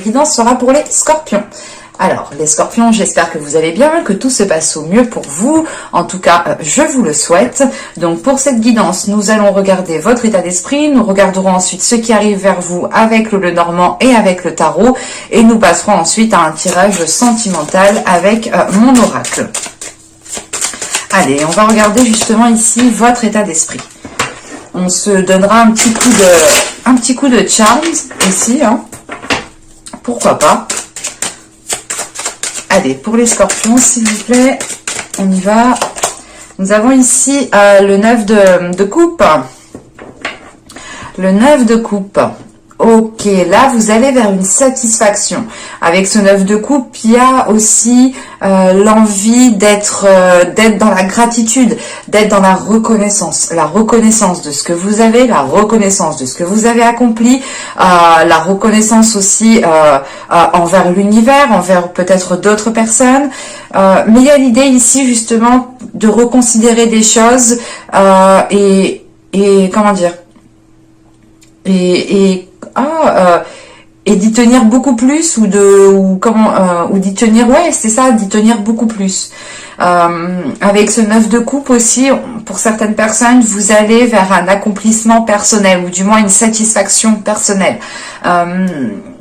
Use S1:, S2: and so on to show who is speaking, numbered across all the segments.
S1: guidance sera pour les scorpions. Alors, les scorpions, j'espère que vous allez bien, que tout se passe au mieux pour vous. En tout cas, je vous le souhaite. Donc, pour cette guidance, nous allons regarder votre état d'esprit. Nous regarderons ensuite ce qui arrive vers vous avec le Lenormand et avec le tarot. Et nous passerons ensuite à un tirage sentimental avec mon oracle. Allez, on va regarder justement ici votre état d'esprit. On se donnera un petit coup de charms ici, hein. Pourquoi pas. Allez, pour les scorpions, s'il vous plaît, on y va. Nous avons ici le 9 de coupe. Le 9 de coupe. Ok, là, vous allez vers une satisfaction. Avec ce 9 de coupe, il y a aussi l'envie d'être dans la gratitude, d'être dans la reconnaissance de ce que vous avez, la reconnaissance de ce que vous avez accompli, la reconnaissance aussi envers l'univers, envers peut-être d'autres personnes. Mais il y a l'idée ici, justement, de reconsidérer des choses et comment dire, et d'y tenir beaucoup plus ou d'y tenir, ouais, c'est ça, d'y tenir beaucoup plus. Avec ce 9 de coupe aussi, pour certaines personnes, vous allez vers un accomplissement personnel ou du moins une satisfaction personnelle.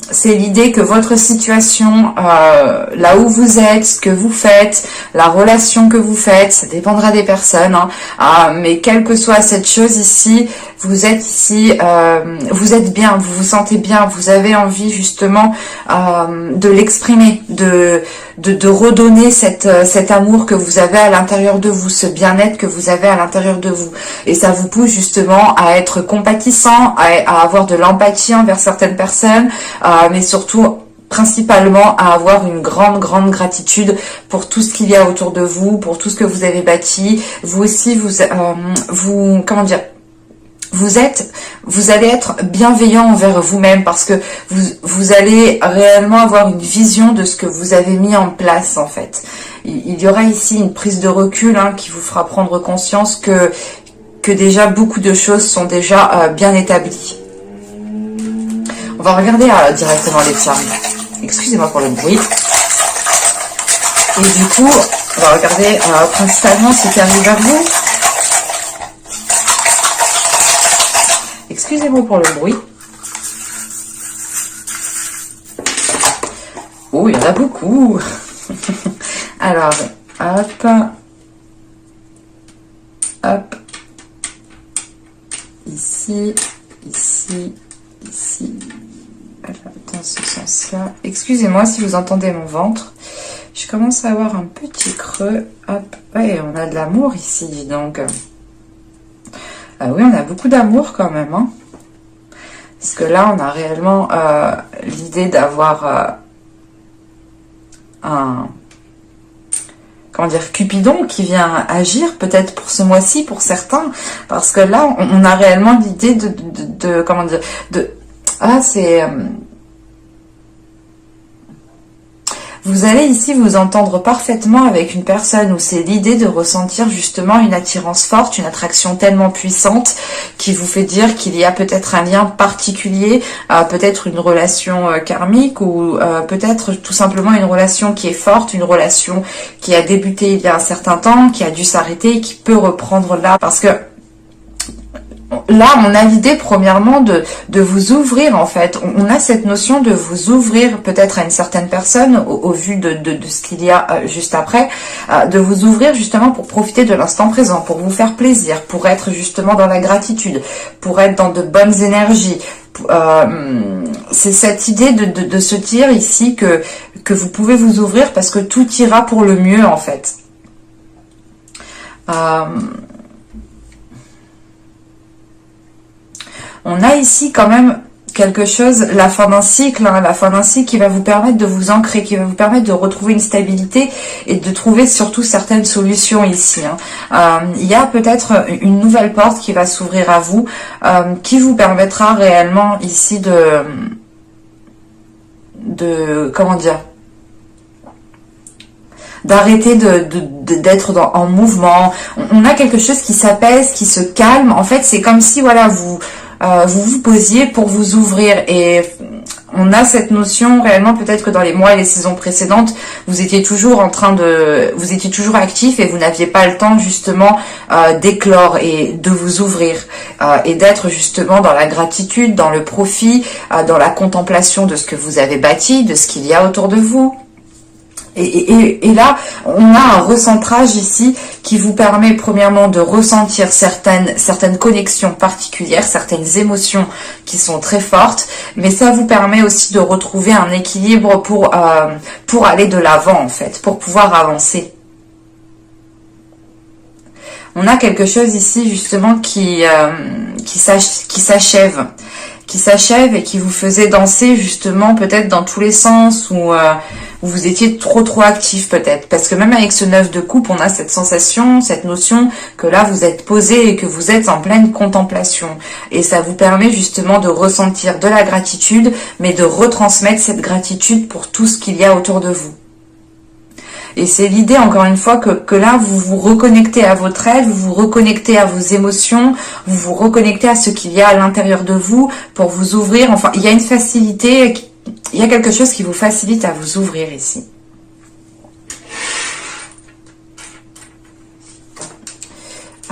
S1: C'est l'idée que votre situation, là où vous êtes, ce que vous faites, la relation que vous faites, ça dépendra des personnes, hein, mais quelle que soit cette chose ici, vous êtes ici, vous êtes bien, vous vous sentez bien, vous avez envie justement de l'exprimer, de redonner cet amour que vous avez à l'intérieur de vous, ce bien-être que vous avez à l'intérieur de vous. Et ça vous pousse justement à être compatissant, à avoir de l'empathie envers certaines personnes, mais surtout principalement à avoir une grande gratitude pour tout ce qu'il y a autour de vous, pour tout ce que vous avez bâti. Vous aussi, comment dire, vous allez être bienveillant envers vous-même parce que vous allez réellement avoir une vision de ce que vous avez mis en place en fait. Il y aura ici une prise de recul, hein, qui vous fera prendre conscience que déjà beaucoup de choses sont déjà bien établies. On va regarder directement les charmes. Excusez-moi pour le bruit. Et du coup, on va regarder principalement ce qui arrive vers vous. Excusez-moi pour le bruit. Oh, il y en a beaucoup. Alors, hop. Hop. Ici. Voilà, dans ce sens-là. Excusez-moi si vous entendez mon ventre. Je commence à avoir un petit creux. Hop. Ouais, on a de l'amour ici, dis donc. Oui, on a beaucoup d'amour quand même, hein. Parce que là, on a réellement l'idée d'avoir comment dire, Cupidon qui vient agir peut-être pour ce mois-ci, pour certains. Parce que là, on a réellement l'idée comment dire, vous allez ici vous entendre parfaitement avec une personne où c'est l'idée de ressentir justement une attirance forte, une attraction tellement puissante qui vous fait dire qu'il y a peut-être un lien particulier, peut-être une relation karmique ou peut-être tout simplement une relation qui est forte, une relation qui a débuté il y a un certain temps, qui a dû s'arrêter et qui peut reprendre là parce que là, on a l'idée premièrement de vous ouvrir en fait. On a cette notion de vous ouvrir peut-être à une certaine personne au vu de ce qu'il y a juste après, de vous ouvrir justement pour profiter de l'instant présent, pour vous faire plaisir, pour être justement dans la gratitude, pour être dans de bonnes énergies. C'est cette idée de se dire ici que vous pouvez vous ouvrir parce que tout ira pour le mieux en fait. On a ici quand même quelque chose, la fin d'un cycle, hein, la fin d'un cycle qui va vous permettre de vous ancrer, qui va vous permettre de retrouver une stabilité et de trouver surtout certaines solutions ici. Hein. Il y a peut-être une nouvelle porte qui va s'ouvrir à vous, qui vous permettra réellement ici comment dire, d'arrêter d'être en mouvement. On a quelque chose qui s'apaise, qui se calme. En fait, c'est comme si voilà vous posiez pour vous ouvrir et on a cette notion réellement, peut-être que dans les mois et les saisons précédentes, vous étiez toujours vous étiez toujours actif et vous n'aviez pas le temps justement d'éclore et de vous ouvrir et d'être justement dans la gratitude, dans le profit, dans la contemplation de ce que vous avez bâti, de ce qu'il y a autour de vous. Et là, on a un recentrage ici qui vous permet premièrement de ressentir certaines connexions particulières, certaines émotions qui sont très fortes, mais ça vous permet aussi de retrouver un équilibre pour aller de l'avant en fait, pour pouvoir avancer. On a quelque chose ici justement qui s'achève et qui vous faisait danser justement peut-être dans tous les sens ou où vous étiez trop actif peut-être, parce que même avec ce 9 de coupe, on a cette sensation, cette notion que là vous êtes posé et que vous êtes en pleine contemplation, et ça vous permet justement de ressentir de la gratitude, mais de retransmettre cette gratitude pour tout ce qu'il y a autour de vous. Et c'est l'idée, encore une fois, que là, vous vous reconnectez à votre être, vous vous reconnectez à vos émotions, vous vous reconnectez à ce qu'il y a à l'intérieur de vous pour vous ouvrir. Enfin, il y a une facilité, il y a quelque chose qui vous facilite à vous ouvrir ici.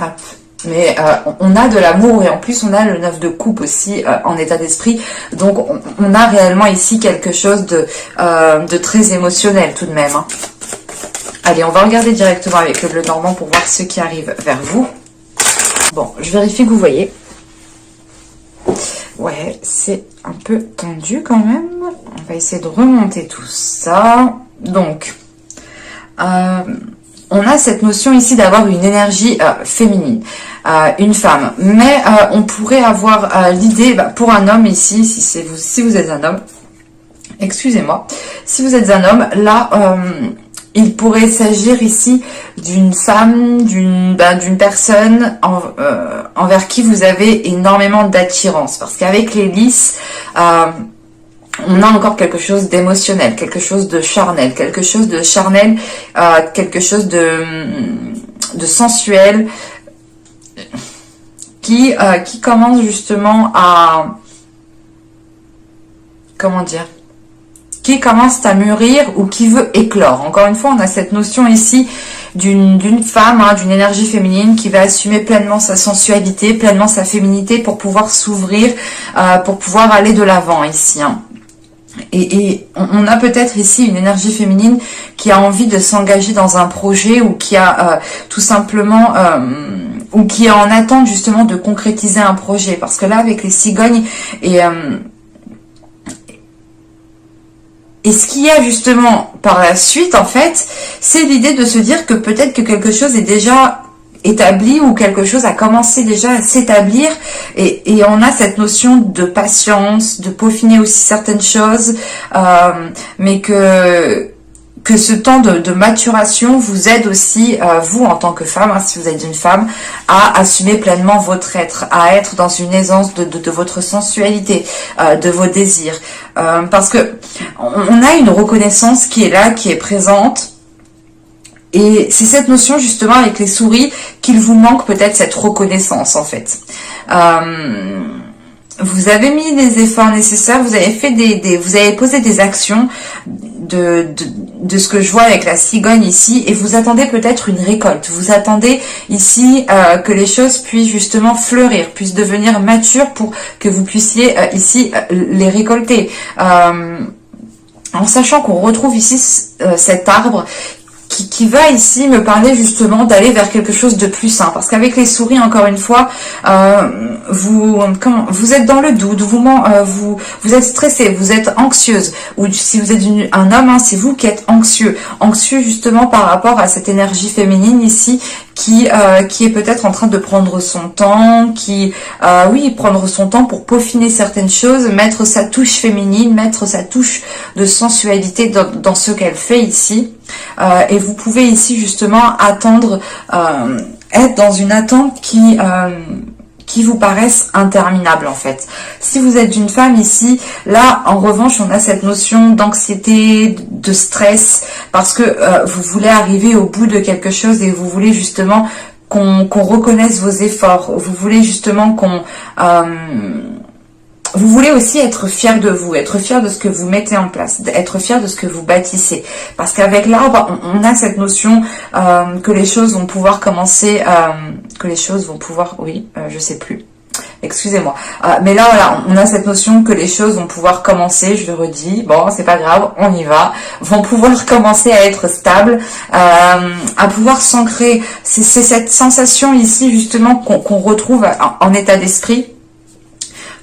S1: Hop. Mais on a de l'amour et en plus on a le 9 de coupe aussi en état d'esprit. Donc on a réellement ici quelque chose de très émotionnel tout de même. Hein. Allez, on va regarder directement avec le bleu normand pour voir ce qui arrive vers vous. Bon, je vérifie que vous voyez. Ouais, c'est un peu tendu quand même. On va essayer de remonter tout ça. Donc, on a cette notion ici d'avoir une énergie féminine, une femme. Mais on pourrait avoir l'idée, pour un homme ici, si vous êtes un homme, excusez-moi, si vous êtes un homme, là... il pourrait s'agir ici d'une femme, d'une personne envers qui vous avez énormément d'attirance. Parce qu'avec les lys, on a encore quelque chose d'émotionnel, quelque chose de charnel, quelque chose de sensuel qui commence justement à... Comment dire ? Qui commence à mûrir ou qui veut éclore. Encore une fois, on a cette notion ici d'une femme, hein, d'une énergie féminine qui va assumer pleinement sa sensualité, pleinement sa féminité pour pouvoir s'ouvrir, pour pouvoir aller de l'avant ici. Hein. Et on a peut-être ici une énergie féminine qui a envie de s'engager dans un projet ou qui a tout simplement... ou qui est en attente justement de concrétiser un projet. Parce que là, avec les cigognes et ce qu'il y a justement par la suite, en fait, c'est l'idée de se dire que peut-être que quelque chose est déjà établi ou quelque chose a commencé déjà à s'établir et on a cette notion de patience, de peaufiner aussi certaines choses, mais que ce temps de maturation vous aide aussi, vous en tant que femme, hein, si vous êtes une femme, à assumer pleinement votre être, à être dans une aisance de votre sensualité, de vos désirs. Parce que on a une reconnaissance qui est là, qui est présente. Et c'est cette notion justement avec les souris qu'il vous manque peut-être cette reconnaissance en fait. Vous avez mis les efforts nécessaires, vous avez fait vous avez posé des actions de ce que je vois avec la cigogne ici et vous attendez peut-être une récolte. Vous attendez ici que les choses puissent justement fleurir, puissent devenir matures pour que vous puissiez ici les récolter. En sachant qu'on retrouve ici cet arbre qui va ici me parler justement d'aller vers quelque chose de plus sain. Parce qu'avec les souris, encore une fois, vous êtes dans le doute, vous êtes stressé, vous êtes anxieuse. Ou si vous êtes un homme, hein, c'est vous qui êtes anxieux. Anxieux justement par rapport à cette énergie féminine ici qui est peut-être en train de prendre son temps, prendre son temps pour peaufiner certaines choses, mettre sa touche féminine, mettre sa touche de sensualité dans ce qu'elle fait ici. Et vous pouvez ici justement attendre, être dans une attente qui vous paraissent interminables en fait. Si vous êtes une femme ici, là en revanche on a cette notion d'anxiété, de stress, parce que vous voulez arriver au bout de quelque chose et vous voulez justement qu'on reconnaisse vos efforts, vous voulez justement vous voulez aussi être fier de vous, être fier de ce que vous mettez en place, être fier de ce que vous bâtissez. Parce qu'avec l'arbre, on a cette notion que les choses vont pouvoir commencer, oui, je sais plus. Excusez-moi. Mais là, voilà, on a cette notion que les choses vont pouvoir commencer, je le redis, bon, c'est pas grave, on y va, vont pouvoir commencer à être stables, à pouvoir s'ancrer. C'est cette sensation ici, justement, qu'on retrouve en état d'esprit,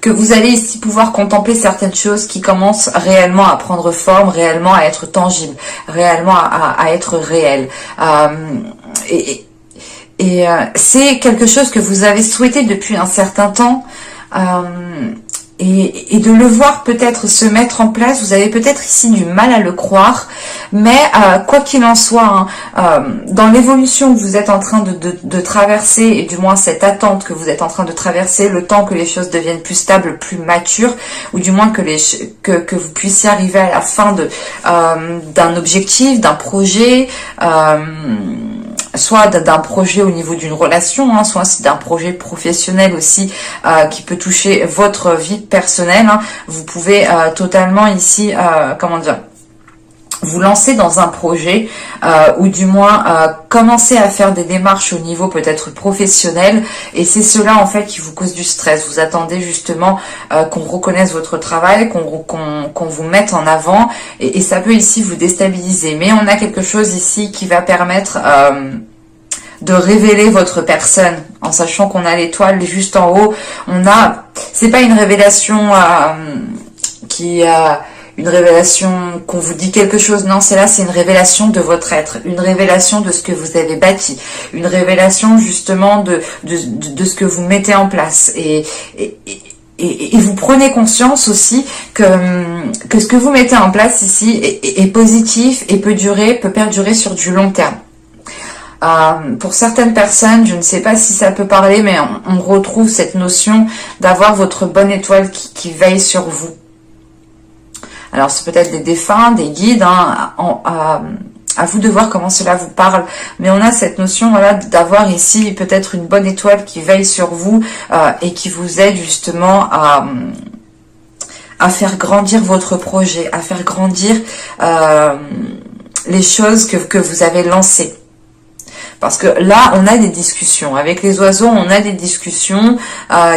S1: que vous allez ici pouvoir contempler certaines choses qui commencent réellement à prendre forme, réellement à être tangibles, réellement à être réelles. Et c'est quelque chose que vous avez souhaité depuis un certain temps. Et de le voir peut-être se mettre en place, vous avez peut-être ici du mal à le croire, mais quoi qu'il en soit, dans l'évolution que vous êtes en train de traverser, et du moins cette attente que vous êtes en train de traverser, le temps que les choses deviennent plus stables, plus matures, ou du moins que vous puissiez arriver à la fin d'un objectif, d'un projet, soit d'un projet au niveau d'une relation, hein, soit d'un projet professionnel aussi qui peut toucher votre vie personnelle. Hein. Vous pouvez totalement ici, comment dire, vous lancer dans un projet ou du moins commencer à faire des démarches au niveau peut-être professionnel, et c'est cela en fait qui vous cause du stress. Vous attendez justement qu'on reconnaisse votre travail, qu'on vous mette en avant, et ça peut ici vous déstabiliser. Mais on a quelque chose ici qui va permettre de révéler votre personne, en sachant qu'on a l'étoile juste en haut. C'est pas une révélation une révélation qu'on vous dit quelque chose, non, c'est une révélation de votre être, une révélation de ce que vous avez bâti, une révélation justement de ce que vous mettez en place, et vous prenez conscience aussi que ce que vous mettez en place ici est positif et peut perdurer sur du long terme. Pour certaines personnes, je ne sais pas si ça peut parler, mais on retrouve cette notion d'avoir votre bonne étoile qui veille sur vous. Alors, c'est peut-être des défunts, des guides, hein, à vous de voir comment cela vous parle. Mais on a cette notion, voilà, d'avoir ici peut-être une bonne étoile qui veille sur vous et qui vous aide justement à faire grandir votre projet, à faire grandir les choses que vous avez lancées. Parce que là, on a des discussions. Avec les oiseaux, on a des discussions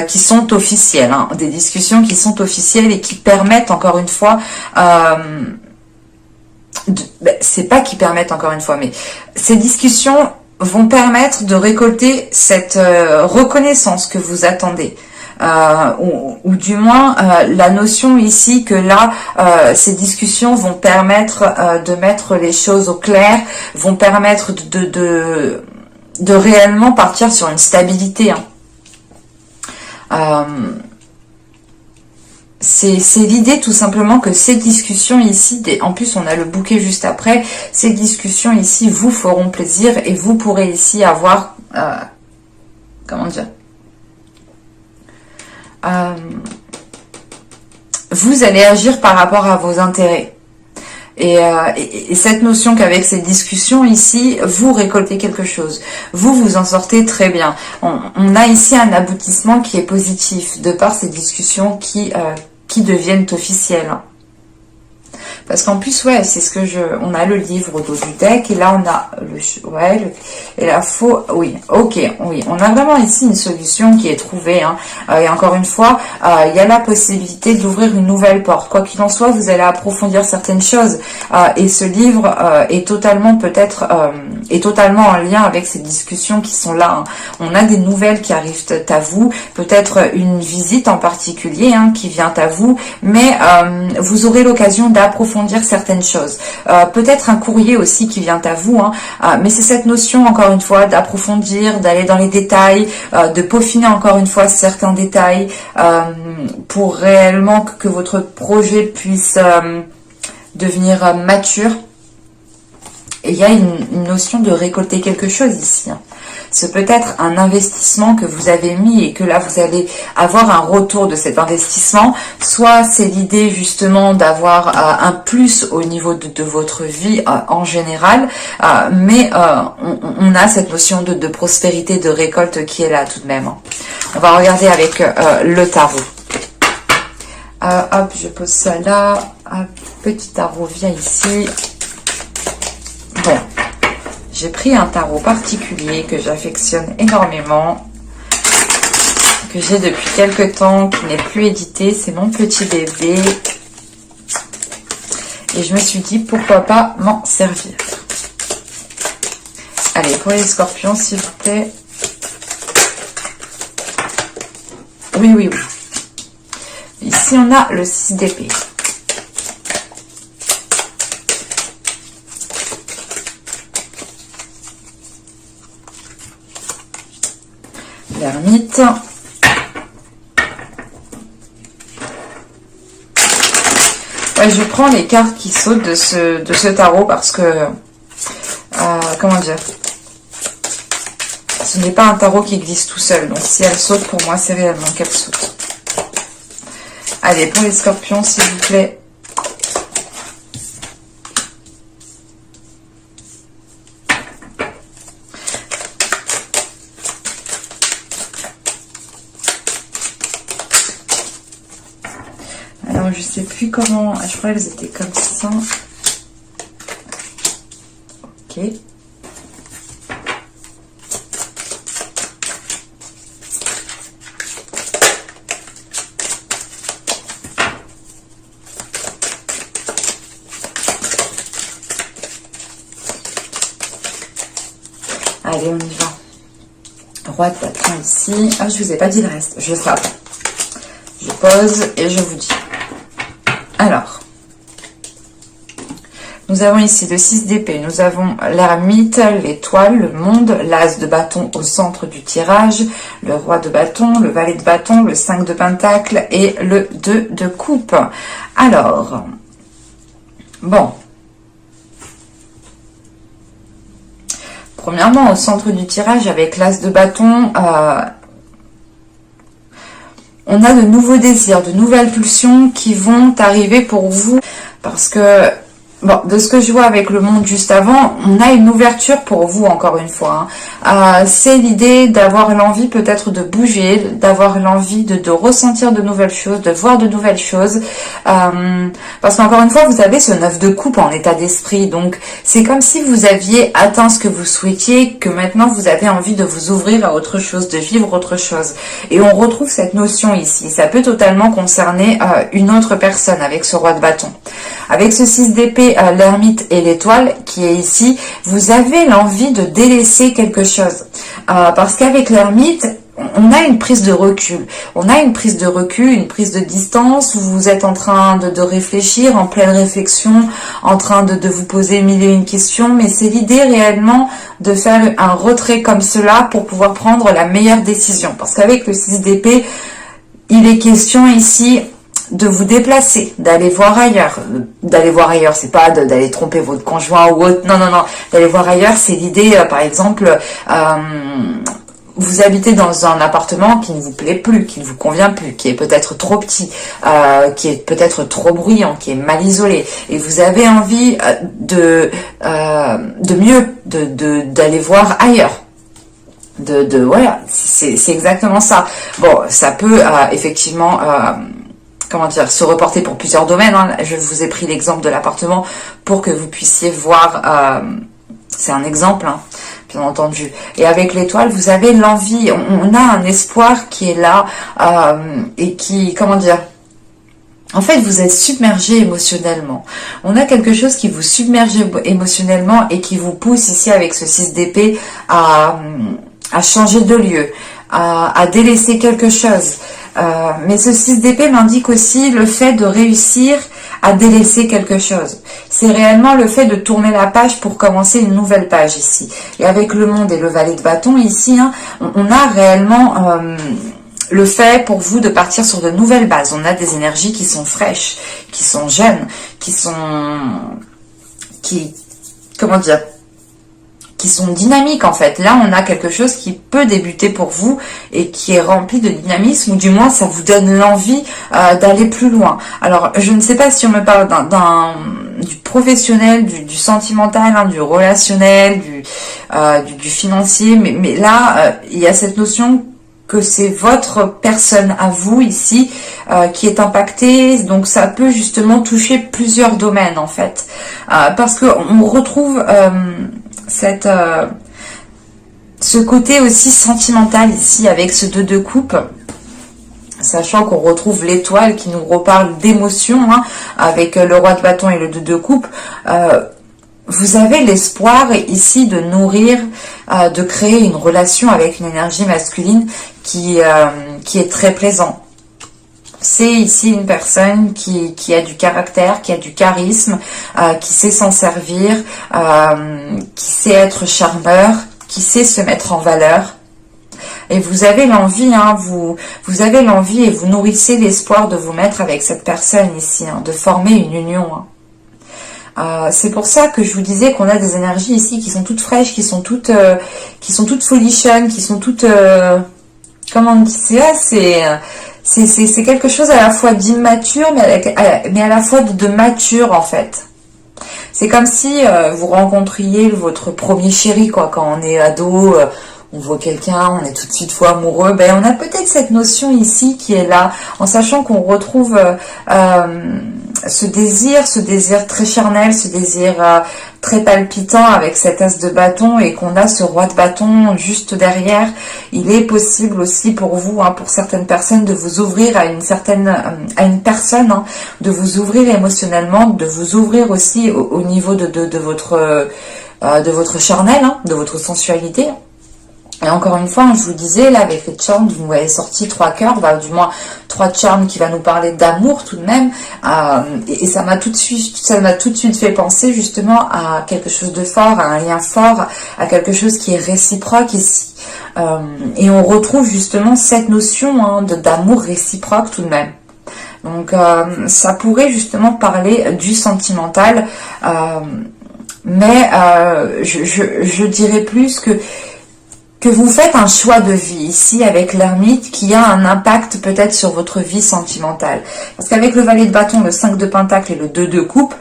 S1: qui sont officielles. Hein, des discussions qui sont officielles et qui permettent, encore une fois... c'est pas qui permettent, encore une fois, mais ces discussions vont permettre de récolter cette reconnaissance que vous attendez. Ou du moins la notion ici que là ces discussions vont permettre de mettre les choses au clair, vont permettre de réellement partir sur une stabilité, hein. C'est l'idée tout simplement que ces discussions ici, en plus on a le bouquet juste après, ces discussions ici vous feront plaisir et vous pourrez ici avoir comment dire, vous allez agir par rapport à vos intérêts. Et cette notion qu'avec ces discussions ici, vous récoltez quelque chose. Vous en sortez très bien. On a ici un aboutissement qui est positif, de par ces discussions qui deviennent officielles. Parce qu'en plus, ouais, c'est ce que on a le livre au dos du deck, et là on a et la faux, oui, ok, oui, on a vraiment ici une solution qui est trouvée, hein. Et encore une fois, il y a la possibilité d'ouvrir une nouvelle porte. Quoi qu'il en soit, vous allez approfondir certaines choses, et ce livre est totalement en lien avec ces discussions qui sont là, hein. On a des nouvelles qui arrivent à vous, peut-être une visite en particulier, hein, qui vient à vous, mais vous aurez l'occasion d'approfondir certaines choses. Peut-être un courrier aussi qui vient à vous, hein, mais c'est cette notion, encore une fois, d'approfondir, d'aller dans les détails, de peaufiner encore une fois certains détails pour réellement que votre projet puisse devenir mature. Et il y a une notion de récolter quelque chose ici, hein. C'est peut-être un investissement que vous avez mis et que là vous allez avoir un retour de cet investissement. Soit c'est l'idée justement d'avoir un plus au niveau de votre vie en général, mais on a cette notion de prospérité, de récolte qui est là tout de même, hein. On va regarder avec le tarot. Hop, je pose ça là. Hop, petit tarot vient ici. Voilà. J'ai pris un tarot particulier que j'affectionne énormément, que j'ai depuis quelques temps, qui n'est plus édité. C'est mon petit bébé. Et je me suis dit, pourquoi pas m'en servir. Allez, pour les scorpions, s'il vous plaît. Oui, oui, oui. Ici, on a le 6 d'épée. L'ermite. Ouais, je prends les cartes qui sautent de ce tarot parce que... comment dire, ce n'est pas un tarot qui glisse tout seul. Donc, si elle saute, pour moi, c'est réellement qu'elle saute. Allez, pour les scorpions, s'il vous plaît. Alors, je sais plus comment... Je crois qu'elles étaient comme ça. Ok. Allez, on y va. Roi de bâton ici. Ah, je vous ai pas dit le reste. Je sais pas. Je pose et je vous dis. Alors, nous avons ici le 6 d'épée. Nous avons l'ermite, l'étoile, le monde, l'as de bâton au centre du tirage, le roi de bâton, le valet de bâton, le 5 de pentacle et le 2 de coupe. Alors, bon. Premièrement, au centre du tirage, avec l'as de bâton, on a de nouveaux désirs, de nouvelles pulsions qui vont arriver pour vous. Parce que, bon, de ce que je vois avec le monde juste avant, on a une ouverture pour vous, encore une fois. C'est l'idée d'avoir l'envie peut-être de bouger, d'avoir l'envie de ressentir de nouvelles choses, de voir de nouvelles choses. Parce qu'encore une fois, vous avez ce 9 de coupe en état d'esprit. Donc, c'est comme si vous aviez atteint ce que vous souhaitiez, que maintenant vous avez envie de vous ouvrir à autre chose, de vivre autre chose. Et on retrouve cette notion ici. Ça peut totalement concerner une autre personne avec ce roi de bâton. Avec ce 6 d'épée, l'ermite et l'étoile qui est ici, vous avez l'envie de délaisser quelque chose. Parce qu'avec l'ermite, on a une prise de recul. On a une prise de recul, une prise de distance où vous êtes en train de réfléchir, en pleine réflexion, en train de vous poser mille et une questions. Mais c'est l'idée réellement de faire un retrait comme cela pour pouvoir prendre la meilleure décision. Parce qu'avec le 6 d'épée, il est question ici de vous déplacer, d'aller voir ailleurs. D'aller voir ailleurs, c'est pas d'aller tromper votre conjoint ou autre. Non, non, non. D'aller voir ailleurs, c'est l'idée, par exemple, vous habitez dans un appartement qui ne vous plaît plus, qui ne vous convient plus, qui est peut-être trop petit, qui est peut-être trop bruyant, qui est mal isolé, et vous avez envie de mieux, d'aller voir ailleurs. Voilà, c'est exactement ça. Bon, ça peut effectivement comment dire, se reporter pour plusieurs domaines. Hein. Je vous ai pris l'exemple de l'appartement pour que vous puissiez voir, c'est un exemple, hein, bien entendu. Et avec l'étoile, vous avez l'envie, on a un espoir qui est là et qui, comment dire, en fait, vous êtes submergé émotionnellement. On a quelque chose qui vous submerge émotionnellement et qui vous pousse ici avec ce 6 d'épée à changer de lieu, à délaisser quelque chose. Mais ce 6 d'épée m'indique aussi le fait de réussir à délaisser quelque chose. C'est réellement le fait de tourner la page pour commencer une nouvelle page ici. Et avec le monde et le valet de bâton ici, hein, on a réellement le fait pour vous de partir sur de nouvelles bases. On a des énergies qui sont fraîches, qui sont jeunes, comment dire, qui sont dynamiques en fait. Là, on a quelque chose qui peut débuter pour vous et qui est rempli de dynamisme, ou du moins ça vous donne l'envie d'aller plus loin. Alors, je ne sais pas si on me parle du professionnel, du sentimental, hein, du relationnel, du financier, mais là, il y a cette notion que c'est votre personne à vous ici qui est impactée. Donc ça peut justement toucher plusieurs domaines en fait, parce que on retrouve ce côté aussi sentimental ici avec ce 2 de coupe, sachant qu'on retrouve l'étoile qui nous reparle d'émotions, hein, avec le roi de bâton et le 2 de coupe. Vous avez l'espoir ici de nourrir, de créer une relation avec une énergie masculine qui est très plaisant. C'est ici une personne qui a du caractère, qui a du charisme, qui sait s'en servir, qui sait être charmeur, qui sait se mettre en valeur. Et vous avez l'envie, hein, vous avez l'envie et vous nourrissez l'espoir de vous mettre avec cette personne ici, hein, de former une union. Hein. C'est pour ça que je vous disais qu'on a des énergies ici qui sont toutes fraîches, qui sont toutes folichonnes, qui sont toutes... comment on dit ça, c'est quelque chose à la fois d'immature, mais à la fois de mature en fait. C'est comme si vous rencontriez votre premier chéri, quoi. Quand on est ado, on voit quelqu'un, on est tout de suite fou amoureux. Ben, on a peut-être cette notion ici qui est là, en sachant qu'on retrouve ce désir très charnel, ce désir très palpitant avec cet as de bâton, et qu'on a ce roi de bâton juste derrière. Il est possible aussi pour vous, hein, pour certaines personnes, de vous ouvrir à une personne, hein, de vous ouvrir émotionnellement, de vous ouvrir aussi au niveau de votre charnel, hein, de votre sensualité. Et encore une fois, je vous disais, là, avec les charms, vous m'avez sorti 3 cœurs, bah, du moins 3 charms qui va nous parler d'amour tout de même. Et ça m'a tout de suite fait penser justement à quelque chose de fort, à un lien fort, à quelque chose qui est réciproque ici. Et on retrouve justement cette notion, hein, d'amour réciproque tout de même. Donc, ça pourrait justement parler du sentimental, mais je dirais plus que vous faites un choix de vie ici avec l'ermite qui a un impact peut-être sur votre vie sentimentale. Parce qu'avec le valet de bâton, le 5 de pentacle et le 2 de coupe,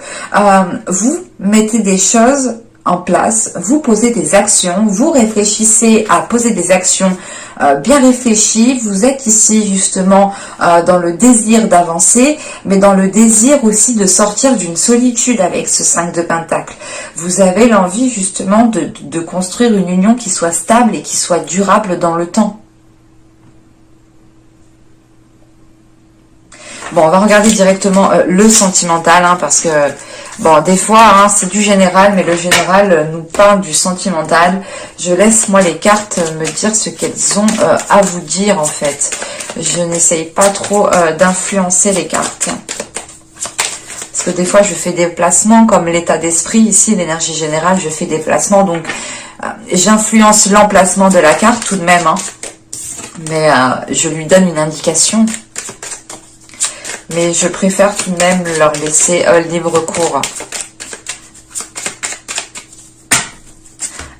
S1: vous mettez des choses en place, vous posez des actions, vous réfléchissez à poser des actions bien réfléchies. Vous êtes ici justement dans le désir d'avancer, mais dans le désir aussi de sortir d'une solitude avec ce 5 de pentacle. Vous avez l'envie justement de construire une union qui soit stable et qui soit durable dans le temps. Bon, on va regarder directement le sentimental, hein, parce que, bon, des fois, hein, c'est du général, mais le général nous parle du sentimental. Je laisse, moi, les cartes me dire ce qu'elles ont à vous dire, en fait. Je n'essaye pas trop d'influencer les cartes. Parce que des fois, je fais des placements, comme l'état d'esprit, ici, l'énergie générale, je fais des placements, donc j'influence l'emplacement de la carte tout de même, hein, mais je lui donne une indication. Mais je préfère tout de même leur laisser libre cours.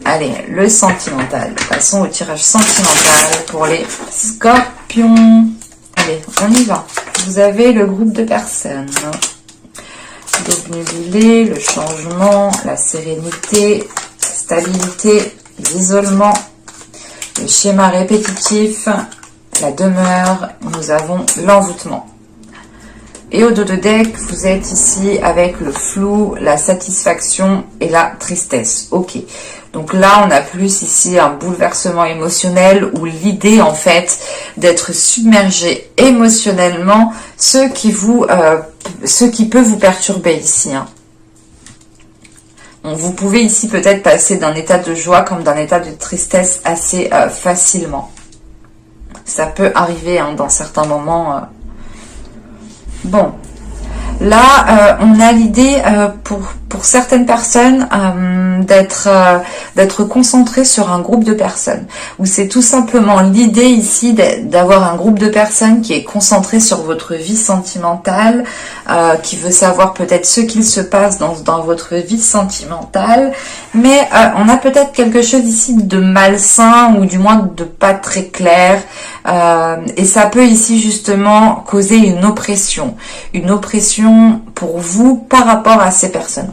S1: Allez, le sentimental. Passons au tirage sentimental pour les scorpions. Allez, on y va. Vous avez le groupe de personnes. L'obnubilé, le changement, la sérénité, la stabilité, l'isolement, le schéma répétitif, la demeure. Nous avons l'envoûtement. Et au dos de deck, vous êtes ici avec le flou, la satisfaction et la tristesse. Ok. Donc là, on a plus ici un bouleversement émotionnel ou l'idée en fait d'être submergé émotionnellement, ce qui peut vous perturber ici. Hein. Donc, vous pouvez ici peut-être passer d'un état de joie comme d'un état de tristesse assez facilement. Ça peut arriver, hein, dans certains moments. Bon, là, on a l'idée pour certaines personnes d'être concentré sur un groupe de personnes. Ou c'est tout simplement l'idée ici d'avoir un groupe de personnes qui est concentré sur votre vie sentimentale, qui veut savoir peut-être ce qu'il se passe dans votre vie sentimentale. Mais on a peut-être quelque chose ici de malsain ou du moins de pas très clair. Et ça peut ici justement causer une oppression pour vous par rapport à ces personnes.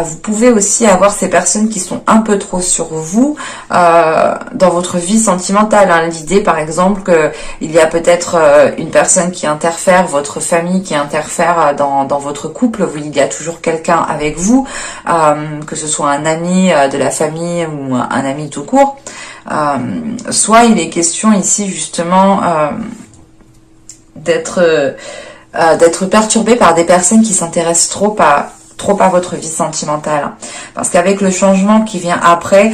S1: Vous pouvez aussi avoir ces personnes qui sont un peu trop sur vous dans votre vie sentimentale. Hein. L'idée, par exemple, qu'il y a peut-être une personne qui interfère, votre famille qui interfère dans votre couple. Il y a toujours quelqu'un avec vous, que ce soit un ami de la famille ou un ami tout court. Soit il est question ici justement d'être perturbé par des personnes qui s'intéressent trop à votre vie sentimentale. Parce qu'avec le changement qui vient après,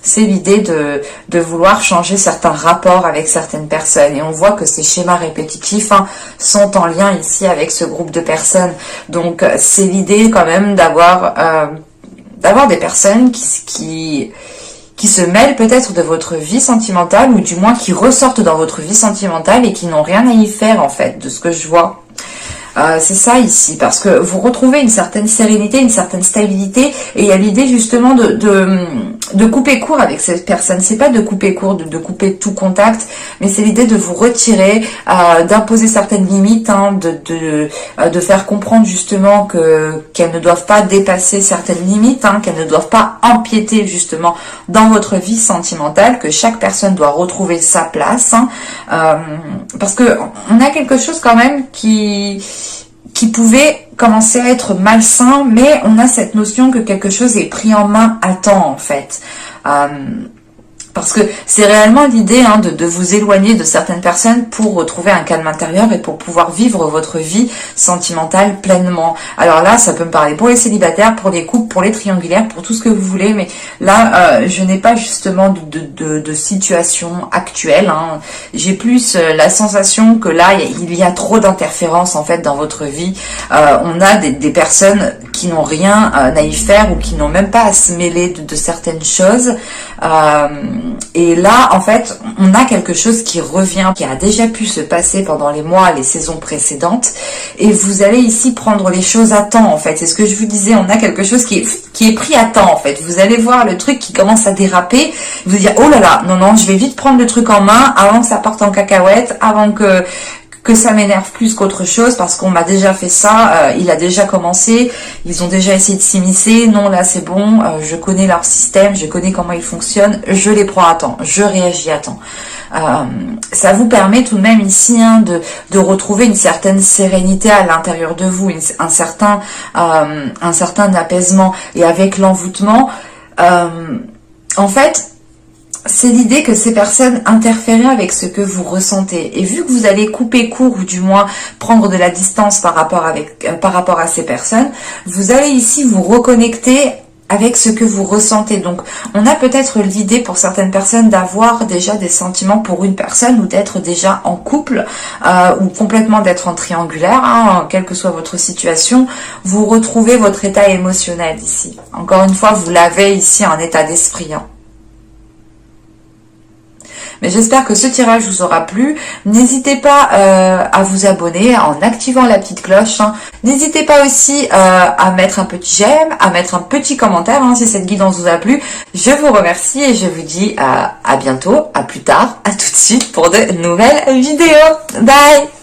S1: c'est l'idée de vouloir changer certains rapports avec certaines personnes. Et on voit que ces schémas répétitifs sont en lien ici avec ce groupe de personnes. Donc c'est l'idée quand même d'avoir des personnes qui se mêlent peut-être de votre vie sentimentale, ou du moins qui ressortent dans votre vie sentimentale et qui n'ont rien à y faire en fait, de ce que je vois. C'est ça ici, parce que vous retrouvez une certaine sérénité, une certaine stabilité, et il y a l'idée justement de couper court avec cette personne. C'est pas de couper court, de couper tout contact, mais c'est l'idée de vous retirer, d'imposer certaines limites, de faire comprendre justement qu'elles ne doivent pas dépasser certaines limites, qu'elles ne doivent pas empiéter justement dans votre vie sentimentale, que chaque personne doit retrouver sa place, parce que on a quelque chose quand même qui pouvait commencer à être malsain, mais on a cette notion que quelque chose est pris en main à temps en fait. Parce que c'est réellement l'idée de vous éloigner de certaines personnes pour retrouver un calme intérieur et pour pouvoir vivre votre vie sentimentale pleinement. Alors là, ça peut me parler pour les célibataires, pour les couples, pour les triangulaires, pour tout ce que vous voulez, mais là, je n'ai pas justement de situation actuelle. J'ai plus la sensation que là, il y a trop d'interférences en fait dans votre vie. On a des personnes qui n'ont rien à y faire ou qui n'ont même pas à se mêler de certaines choses. Et là, en fait, on a quelque chose qui revient, qui a déjà pu se passer pendant les mois, les saisons précédentes. Et vous allez ici prendre les choses à temps, en fait. C'est ce que je vous disais, on a quelque chose qui est pris à temps, en fait. Vous allez voir le truc qui commence à déraper. Vous dire, oh là là, non, je vais vite prendre le truc en main avant que ça parte en cacahuète, avant que ça m'énerve plus qu'autre chose, parce qu'on m'a déjà fait ça, il a déjà commencé, ils ont déjà essayé de s'immiscer, non là c'est bon, je connais leur système, je connais comment ils fonctionnent, je les prends à temps, je réagis à temps. Ça vous permet tout de même ici de retrouver une certaine sérénité à l'intérieur de vous, un certain apaisement, et avec l'envoûtement, en fait, c'est l'idée que ces personnes interfèrent avec ce que vous ressentez. Et vu que vous allez couper court, ou du moins prendre de la distance par rapport à ces personnes, vous allez ici vous reconnecter avec ce que vous ressentez. Donc, on a peut-être l'idée pour certaines personnes d'avoir déjà des sentiments pour une personne, ou d'être déjà en couple, ou complètement d'être en triangulaire, quelle que soit votre situation. Vous retrouvez votre état émotionnel ici. Encore une fois, vous l'avez ici en état d'esprit. Mais j'espère que ce tirage vous aura plu. N'hésitez pas à vous abonner en activant la petite cloche. N'hésitez pas aussi à mettre un petit j'aime, à mettre un petit commentaire si cette guidance vous a plu. Je vous remercie et je vous dis à bientôt, à plus tard, à tout de suite pour de nouvelles vidéos. Bye!